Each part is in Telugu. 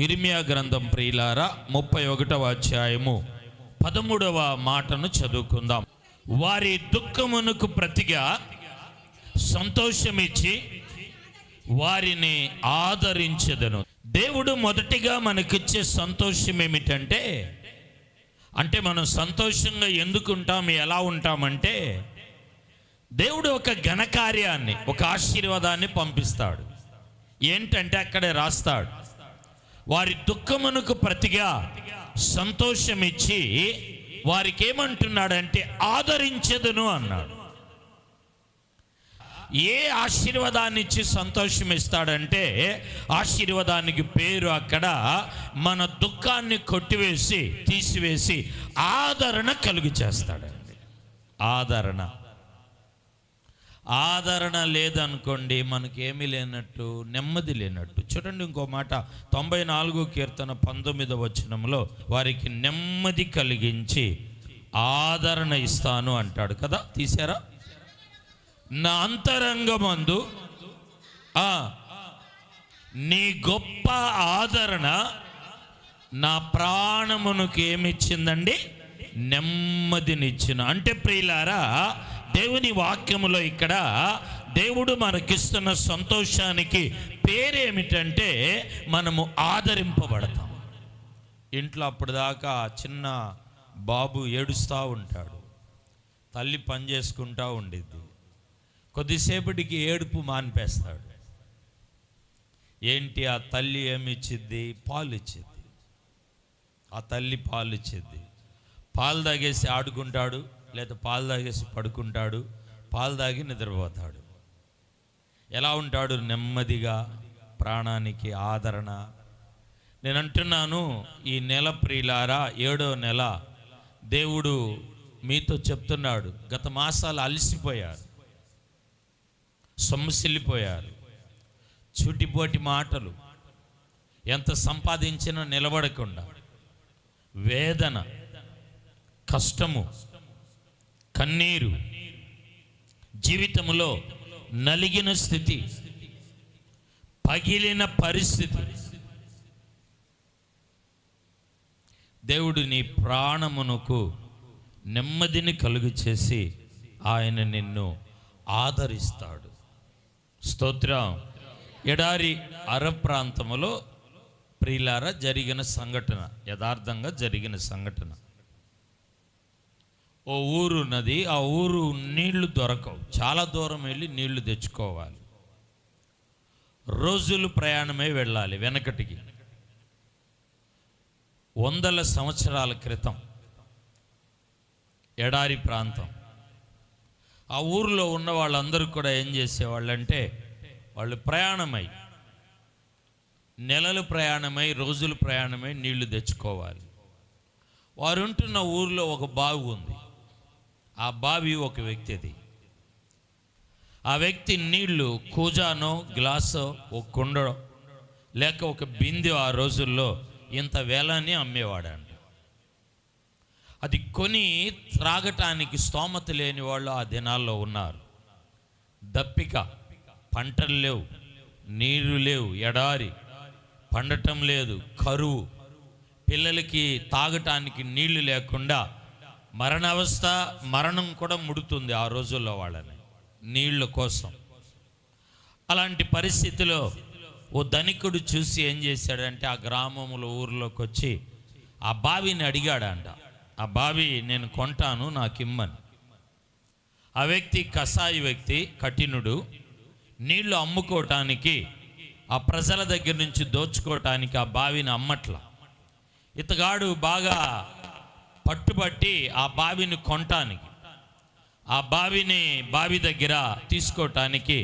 ఇర్మియా గ్రంథం ప్రియులారా 31వ అధ్యాయము 13వ మాటను చదువుకుందాం. వారి దుఃఖమునకు ప్రతిగా సంతోషమిచ్చి వారిని ఆదరించెదను. దేవుడు మొదటిగా మనకిచ్చే సంతోషం ఏమిటంటే, మనం సంతోషంగా ఎందుకు ఉంటాం, ఎలా ఉంటామంటే, దేవుడు ఒక ఘనకార్యాన్ని, ఒక ఆశీర్వాదాన్ని పంపిస్తాడు. ఏంటంటే అక్కడే రాస్తాడు, వారి దుఃఖమునకు ప్రతిగా సంతోషమిచ్చి వారికి ఏమంటున్నాడంటే ఆదరించెదను అన్నాడు. ఏ ఆశీర్వాదాన్ని ఇచ్చి సంతోషం ఇస్తాడంటే, ఆశీర్వాదానికి పేరు అక్కడ మన దుఃఖాన్ని కొట్టివేసి తీసివేసి ఆదరణ కలుగు చేస్తాడండి. ఆదరణ లేదనుకోండి, మనకేమీ లేనట్టు, నెమ్మది లేనట్టు. చూడండి ఇంకో మాట, 94 కీర్తన 19వ వచనంలో వారికి నెమ్మది కలిగించి ఆదరణ ఇస్తాను అంటాడు కదా. తీసారా? నా అంతరంగమందు నీ గొప్ప ఆదరణ నా ప్రాణమునకు ఏమిచ్చిందండి? నెమ్మదినిచ్చిన. అంటే ప్రియులారా, దేవుని వాక్యములో ఇక్కడ దేవుడు మనకిస్తున్న సంతోషానికి పేరేమిటంటే, మనము ఆదరింపబడతాం. ఇంట్లో అప్పటిదాకా చిన్న బాబు ఏడుస్తూ ఉంటాడు, తల్లి పని చేసుకుంటూ ఉండిద్ది. కొద్దిసేపటికి ఏడుపు మానిపేస్తాడు. ఏంటి? ఆ తల్లి ఏమి ఇచ్చిద్ది? పాలు ఇచ్చిద్ది. ఆ తల్లి పాలు ఇచ్చిద్ది. పాలు తాగేసి ఆడుకుంటాడు, లేదా పాలు తాగేసి పడుకుంటాడు, పాలు తాగి నిద్రపోతాడు. ఎలా ఉంటాడు? నెమ్మదిగా, ప్రాణానికి ఆదరణ. నేను అంటున్నాను, ఈ నెల ప్రియులారా, 7వ నెల దేవుడు మీతో చెప్తున్నాడు, గత మాసాలు అలసిపోయారు, సొమ్మసిల్లిపోయారు, చుటిపోటి మాటలు, ఎంత సంపాదించినా నిలబడకుండా, వేదన, కష్టము, కన్నీరు, జీవితంలో నలిగిన స్థితి, పగిలిన పరిస్థితి. దేవుడు నీ ప్రాణమునకు నెమ్మదిని కలుగు చేసి ఆయన నిన్ను ఆదరిస్తాడు. స్తోత్రం. ఎడారి అరబ్ ప్రాంతంలో ప్రియులారా జరిగిన సంఘటన, యథార్థంగా జరిగిన సంఘటన. ఓ ఊరు ఉన్నది. ఆ ఊరు నీళ్లు దొరకవు, చాలా దూరం వెళ్ళి నీళ్లు తెచ్చుకోవాలి. రోజులు ప్రయాణమే వెళ్ళాలి. వెనకటికి 100 సంవత్సరాల క్రితం ఎడారి ప్రాంతం. ఆ ఊరిలో ఉన్న వాళ్ళందరూ కూడా ఏం చేసేవాళ్ళంటే, వాళ్ళు ప్రయాణమై, నెలలు ప్రయాణమై, రోజులు ప్రయాణమై నీళ్లు తెచ్చుకోవాలి. వారు ఉంటున్న ఊరిలో ఒక బావి ఉంది. ఆ బావి ఒక వ్యక్తిది. ఆ వ్యక్తి నీళ్లు కూజానో, గ్లాసో, ఒక కుండో, లేక ఒక బిందె ఆ రోజుల్లో ఇంత వేలని అమ్మేవాడంట. అది కొని త్రాగటానికి స్తోమత లేని వాళ్ళు ఆ దినాల్లో ఉన్నారు. దప్పిక, పంటలు లేవు, నీరు లేవు, ఎడారి, పండటం లేదు, కరువు, పిల్లలకి తాగటానికి నీళ్లు లేకుండా మరణావస్థ, మరణం కూడా ముడుతుంది ఆ రోజుల్లో వాళ్ళని నీళ్ళ కోసం. అలాంటి పరిస్థితిలో ఓ ధనికుడు చూసి ఏం చేశాడంటే, ఆ గ్రామంలో ఊరిలోకి వచ్చి ఆ బావిని అడిగాడంట. ఆ బావి నేను కొంటాను, నాకు ఇమ్మని. ఆ వ్యక్తి కసాయి వ్యక్తి, కఠినుడు. నీళ్లు అమ్ముకోవటానికి, ఆ ప్రజల దగ్గర నుంచి దోచుకోవటానికి ఆ బావిని అమ్మట్లా. ఇతగాడు బాగా పట్టుబట్టి ఆ బావిని కొనటానికి, ఆ బావి దగ్గర తీసుకోవటానికి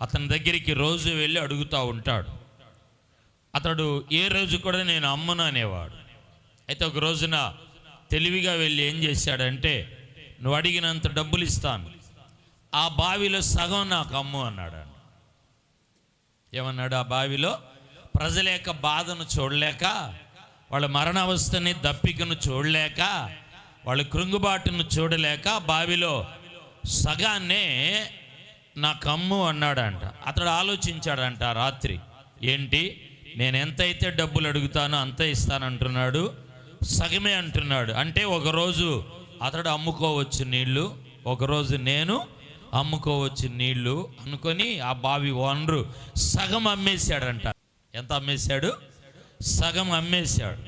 అతని దగ్గరికి రోజు వెళ్ళి అడుగుతూ ఉంటాడు. అతడు ఏ రోజు కూడా నేను అమ్మను అనేవాడు. అయితే ఒక రోజున తెలివిగా వెళ్ళి ఏం చేశాడంటే, నువ్వు అడిగినంత డబ్బులు ఇస్తాను, ఆ బావిలో సగం నాకు అమ్ము అన్నాడు. ఏమన్నాడు? ఆ బావిలో ప్రజల యొక్క బాధను చూడలేక, వాళ్ళ మరణావస్థని, దప్పికను చూడలేక, వాళ్ళ కృంగుబాటును చూడలేక బావిలో సగాన్నే నాకు అమ్ము అన్నాడంట. అతడు ఆలోచించాడంట రాత్రి, ఏంటి నేను ఎంతైతే డబ్బులు అడుగుతానో అంత ఇస్తానంటున్నాడు, సగమే అంటున్నాడు. అంటే ఒకరోజు అతడు అమ్ముకోవచ్చు నీళ్లు, ఒకరోజు నేను అమ్ముకోవచ్చు నీళ్లు అనుకొని ఆ బావి ఓనరు సగం అమ్మేశాడంట. ఎంత అమ్మేశాడు? సగం అమ్మేశాడు.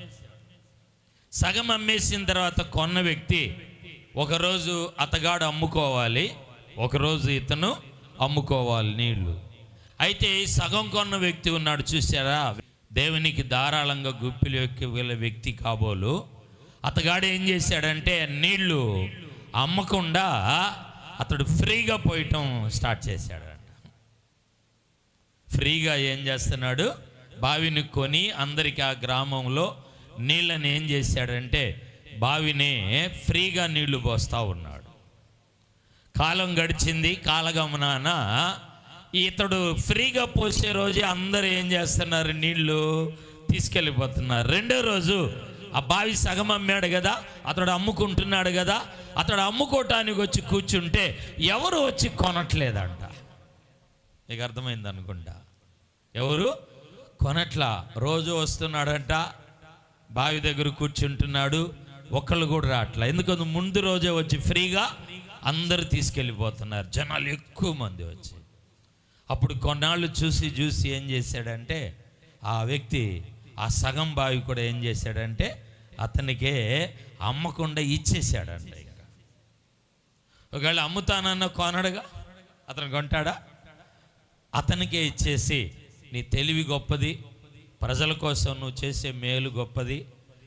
సగం అమ్మేసిన తర్వాత కొన్న వ్యక్తి ఒకరోజు అతగాడు అమ్ముకోవాలి, ఒకరోజు ఇతను అమ్ముకోవాలి నీళ్లు. అయితే సగం కొన్న వ్యక్తి ఉన్నాడు చూసారా, దేవునికి ధారాళంగా గుప్పిలు ఎక్కగల వ్యక్తి కాబోలు. అతగాడు ఏం చేశాడంటే నీళ్లు అమ్మకుండా అతడు ఫ్రీగా పోయటం స్టార్ట్ చేశాడంట. ఫ్రీగా ఏం చేస్తున్నాడు? బావిని కొని అందరికీ ఆ గ్రామంలో నీళ్ళని ఏం చేశాడంటే బావినే ఫ్రీగా నీళ్లు పోస్తూ ఉన్నాడు. కాలం గడిచింది. కాలగమనాన ఇతడు ఫ్రీగా పోసే రోజే అందరూ ఏం చేస్తున్నారు? నీళ్లు తీసుకెళ్ళిపోతున్నారు. రెండో రోజు ఆ బావి సగం అమ్మాడు కదా, అతడు అమ్ముకుంటున్నాడు కదా, అతడు అమ్ముకోవటానికి వచ్చి కూర్చుంటే ఎవరు వచ్చి కొనట్లేదంట. నీకు అర్థమైంది అనుకుంటా. ఎవరు కొనట్లా. రోజు వస్తున్నాడంట, బావి దగ్గర కూర్చుంటున్నాడు, ఒక్కళ్ళు కూడా రావట్లా. ఎందుకంటే ముందు రోజే వచ్చి ఫ్రీగా అందరు తీసుకెళ్ళిపోతున్నారు, జనాలు ఎక్కువ మంది వచ్చి. అప్పుడు కొన్నాళ్ళు చూసి ఏం చేశాడంటే ఆ వ్యక్తి ఆ సగం బావి కూడా ఏం చేశాడంటే అతనికే అమ్మకుండా ఇచ్చేసాడంట. ఇంకా ఒకవేళ అమ్ముతానన్న కొనడుగా, అతను కొంటాడా? అతనికే ఇచ్చేసి నీ తెలివి గొప్పది, ప్రజల కోసం నువ్వు చేసే మేలు గొప్పది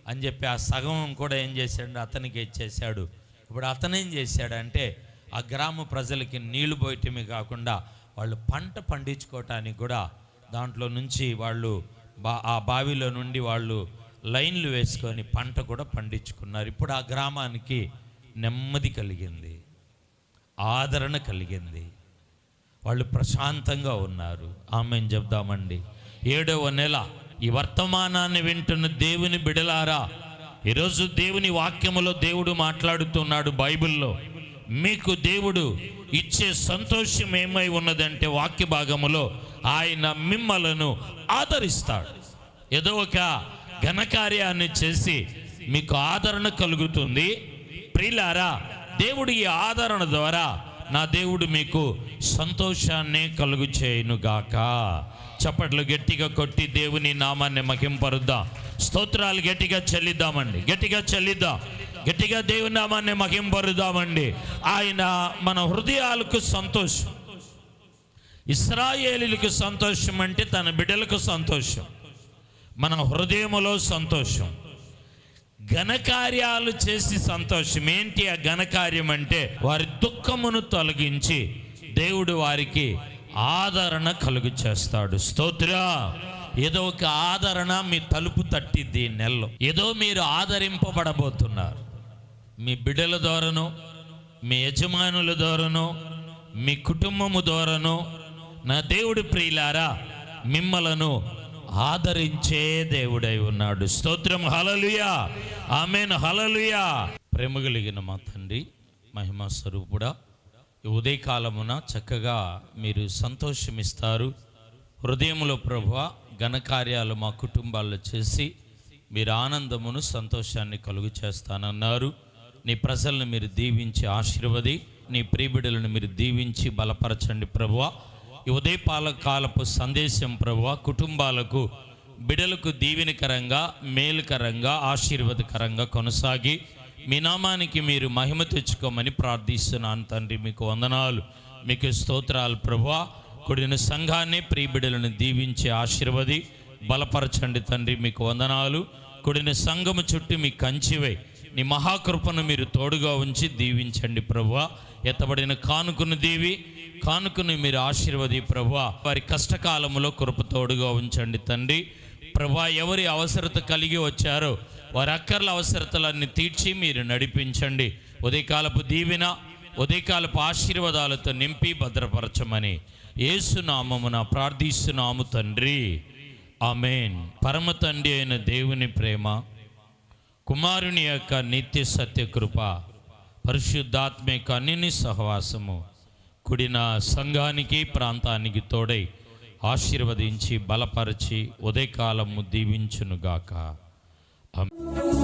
అని చెప్పి ఆ సగం కూడా ఏం చేశాడు? అతనికి ఇచ్చేసాడు. ఇప్పుడు అతనేం చేశాడంటే ఆ గ్రామ ప్రజలకి నీళ్లు పోయటమే కాకుండా వాళ్ళు పంట పండించుకోవటానికి కూడా దాంట్లో నుంచి వాళ్ళు ఆ బావిలో నుండి వాళ్ళు లైన్లు వేసుకొని పంట కూడా పండించుకున్నారు. ఇప్పుడు ఆ గ్రామానికి నెమ్మది కలిగింది, ఆదరణ కలిగింది, వాళ్ళు ప్రశాంతంగా ఉన్నారు. ఆమేన్ చెప్దామండి. 7వ నెల ఈ వర్తమానాన్ని వింటున్న దేవుని బిడలారా, ఈరోజు దేవుని వాక్యములో దేవుడు మాట్లాడుతున్నాడు. బైబిల్లో మీకు దేవుడు ఇచ్చే సంతోషం ఏమై ఉన్నదంటే వాక్య భాగములో ఆయన మిమ్మలను ఆదరిస్తాడు. ఏదో ఒక ఘనకార్యాన్ని చేసి మీకు ఆదరణ కలుగుతుంది. ప్రియులారా, దేవుడి ఈ ఆదరణ ద్వారా నా దేవుడు మీకు సంతోషాన్ని కలుగు చేయునుగాక. చప్పట్లు గట్టిగా కొట్టి దేవుని నామాన్ని మహింపరుద్దాం. స్తోత్రాలు గట్టిగా చెల్లిద్దామండి, గట్టిగా చెల్లిద్దాం, గట్టిగా దేవుని నామాన్ని మహింపరుద్దామండి. ఆయన మన హృదయాలకు సంతోషం. ఇశ్రాయేలీయులకు సంతోషం అంటే తన బిడ్డలకు సంతోషం, మన హృదయములో సంతోషం. ఘనకార్యాలు చేసి సంతోషం. ఏంటి ఆ ఘనకార్యం అంటే వారి దుఃఖమును తొలగించి దేవుడు వారికి ఆదరణ కలుగు చేస్తాడు. స్తోత్ర. ఏదో ఒక ఆదరణ మీ తలుపు తట్టిద్ది ఈ నెలలో. ఏదో మీరు ఆదరింపబడబోతున్నారు. మీ బిడ్డల ద్వారానో, మీ యజమానుల ద్వారానో, మీ కుటుంబము ద్వారానో నా దేవుడు ప్రియులారా మిమ్మలను ఆదరించే దేవుడై ఉన్నాడు. స్తోత్రం. హల్లెలూయా, ఆమేన్, హల్లెలూయా. ప్రేమ కలిగిన మా తండ్రి, మహిమా స్వరూపుడా, ఈ ఉదయకాలమున చక్కగా మీరు సంతోషమిస్తారు. హృదయములో ప్రభువా ఘనకార్యాలు మా కుటుంబాల్లో చేసి మీరు ఆనందమును సంతోషాన్ని కలుగు చేస్తానన్నారు. నీ ప్రజలను మీరు దీవించి ఆశీర్వది, నీ ప్రియబిడ్డలను మీరు దీవించి బలపరచండి ప్రభువా. ఈ ఉదయకాలపు సందేశం ప్రభువా కుటుంబాలకు, బిడ్డలకు దీవెనకరంగా, మేలుకరంగా, ఆశీర్వాదకరంగా కొనసాగి మీ నామానికి మీరు మహిమ తెచ్చుకోమని ప్రార్థిస్తున్నాను తండ్రి. మీకు వందనాలు, మీకు స్తోత్రాలు ప్రభువా. కూడిన సంఘాన్ని, ప్రియబిడ్డలను దీవించి ఆశీర్వది బలపరచండి తండ్రి. మీకు వందనాలు. కూడిన సంఘము చుట్టూ మీ కంచివై నీ మహాకృపను మీరు తోడుగా ఉంచి దీవించండి ప్రభువా. ఎత్తబడిన కానుకను దీవి, కానుకను మీరు ఆశీర్వది ప్రభువా. వారి కష్టకాలంలో కృప తోడుగా ఉంచండి తండ్రి. ప్రభువా, ఎవరి అవసరత కలిగి వచ్చారో వారి అక్కర్ల అవసరతలన్నీ తీర్చి మీరు నడిపించండి. ఉదయకాలపు దీవెన, ఉదయకాలపు ఆశీర్వాదాలతో నింపి భద్రపరచమని యేసు నామమున ప్రార్థిస్తున్నాము తండ్రి. ఆమేన్. పరమ తండ్రి అయిన దేవుని ప్రేమ, కుమారుని యొక్క నిత్య సత్యకృప, పరిశుద్ధాత్మిక అన్నిని సహవాసము కూడిన సంఘానికి, ప్రాంతానికి తోడై ఆశీర్వదించి బలపరిచి ఉదయకాలము దీవించునుగాక. ఆమేన్.